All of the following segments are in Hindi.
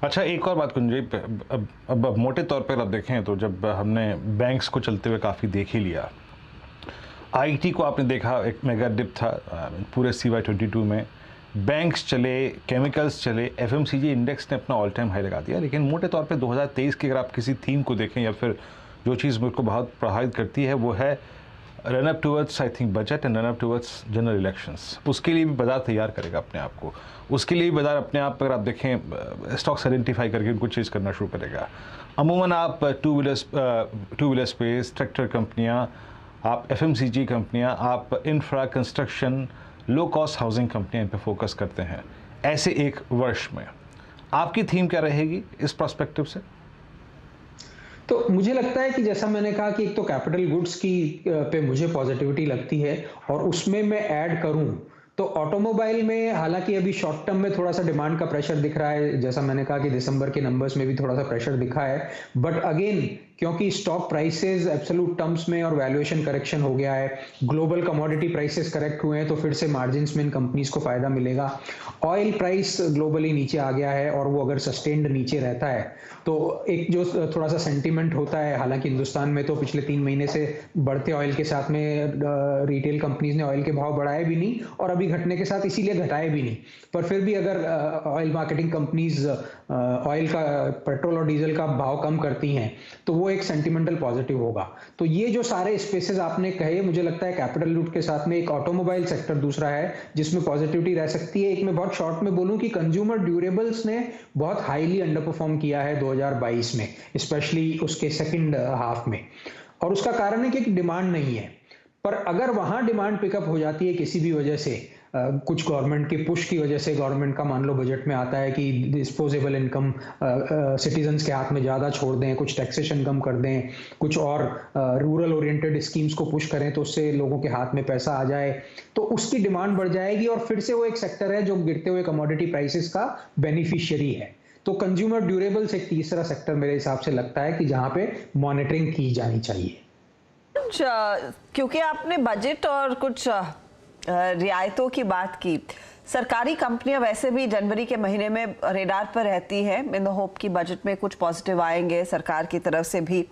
अच्छा, एक और बात कुंजी, अब मोटे तौर पर आप देखें तो जब हमने बैंक्स को चलते हुए काफ़ी देख ही लिया, आईटी को आपने देखा एक मेगा डिप था पूरे CY 22 में, बैंक्स चले, केमिकल्स चले, एफएमसीजी इंडेक्स ने अपना ऑल टाइम हाई लगा दिया। लेकिन मोटे तौर पे 2023 की अगर आप किसी थीम को देखें या फिर जो चीज़ मेरे को बहुत प्रभावित करती है वो है run up towards I think budget and run up towards general elections. उसके लिए भी बाजार तैयार करेगा अपने आप को, उसके लिए भी बाजार अपने आप अगर आप देखें स्टॉक्स आइडेंटिफाई करके उनको चेज़ करना शुरू करेगा। अमूमन आप टू व्हीलर स्पेस, ट्रैक्टर कंपनियाँ, आप एफएमसीजी कंपनियां, आप infra construction, low cost housing कंपनियां इन पे फोकस करते हैं। ऐसे एक वर्ष में आपकी थीम क्या रहेगी इस पर्सपेक्टिव से? तो मुझे लगता है कि जैसा मैंने कहा कि एक तो कैपिटल गुड्स की पे मुझे पॉजिटिविटी लगती है और उसमें मैं ऐड करूं तो ऑटोमोबाइल में हालांकि अभी शॉर्ट टर्म में थोड़ा सा डिमांड का प्रेशर दिख रहा है, जैसा मैंने कहा कि दिसंबर के नंबर्स में भी थोड़ा सा प्रेशर दिखा है, बट अगेन क्योंकि स्टॉक प्राइसेस एब्सोल्यूट टर्म्स में और वैल्यूएशन करेक्शन हो गया है, ग्लोबल कमोडिटी प्राइसेस करेक्ट हुए हैं तो फिर से मार्जिन्स में इन कंपनीज को फायदा मिलेगा। ऑयल प्राइस ग्लोबली नीचे आ गया है और वो अगर सस्टेन्ड नीचे रहता है तो एक जो थोड़ा सा सेंटीमेंट होता है, हालांकि हिंदुस्तान में तो पिछले 3 महीने से बढ़ते ऑयल के साथ में रिटेल कंपनीज ने ऑयल के भाव बढ़ाए भी नहीं और अभी घटने के साथ इसीलिए घटाए भी नहीं, पर फिर भी अगर ऑयल मार्केटिंग कंपनीज ऑयल का, पेट्रोल और डीजल का भाव कम करती हैं तो वो एक सेंटिमेंटल पॉजिटिव होगा। तो ये जो सारे स्पेसेस आपने कहे, मुझे लगता है कैपिटल लूट के साथ में एक ऑटोमोबाइल सेक्टर दूसरा है जिसमें पॉजिटिविटी रह सकती है। एक मैं बहुत शॉर्ट में बोलूं कि कंज्यूमर ड्यूरेबल्स ने बहुत हाईली अंडर परफॉर्म किया है 2022 में, स्पेशली उसके सेकंड हाफ में, और उसका कारण है कि डिमांड नहीं है। पर अगर वहां डिमांड पिकअप हो जाती है किसी भी वजह से, कुछ गवर्नमेंट की पुश की वजह से, गवर्नमेंट का मान लो बजट में आता है कि डिस्पोजेबल इनकम सिटीजन्स के हाथ में ज़्यादा छोड़ दें, कुछ टैक्सेशन कम कर दें, कुछ और रूरल ओरिएंटेड स्कीम्स को पुश करें तो उससे लोगों के हाथ में पैसा आ जाए, तो उसकी डिमांड बढ़ जाएगी और फिर से वो एक सेक्टर है जो गिरते हुए कमोडिटी प्राइसेस का बेनिफिशियरी है। तो कंज्यूमर ड्यूरेबल्स एक तीसरा सेक्टर मेरे हिसाब से लगता है कि जहां पे मॉनिटरिंग की जानी चाहिए। क्योंकि आपने बजट और कुछ रियायतों की बात की, सरकारी कंपनियां वैसे भी जनवरी के महीने में रेडार पर रहती है इन द होप कि बजट में कुछ पॉजिटिव आएंगे सरकार की तरफ से भी।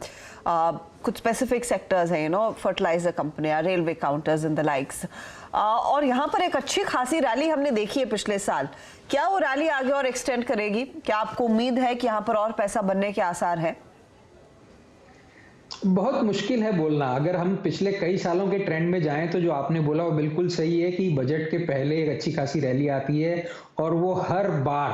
कुछ स्पेसिफिक सेक्टर्स हैं, फर्टिलाइजर कंपनियां, railway counters and the likes, और यहाँ पर एक अच्छी खासी रैली हमने देखी है पिछले साल। क्या वो रैली आगे और एक्सटेंड करेगी? क्या आपको उम्मीद है कि यहाँ पर और पैसा बनने के आसार है? बहुत मुश्किल है बोलना। अगर हम पिछले कई सालों के ट्रेंड में जाएं तो जो आपने बोला वो बिल्कुल सही है कि बजट के पहले एक अच्छी खासी रैली आती है और वो हर बार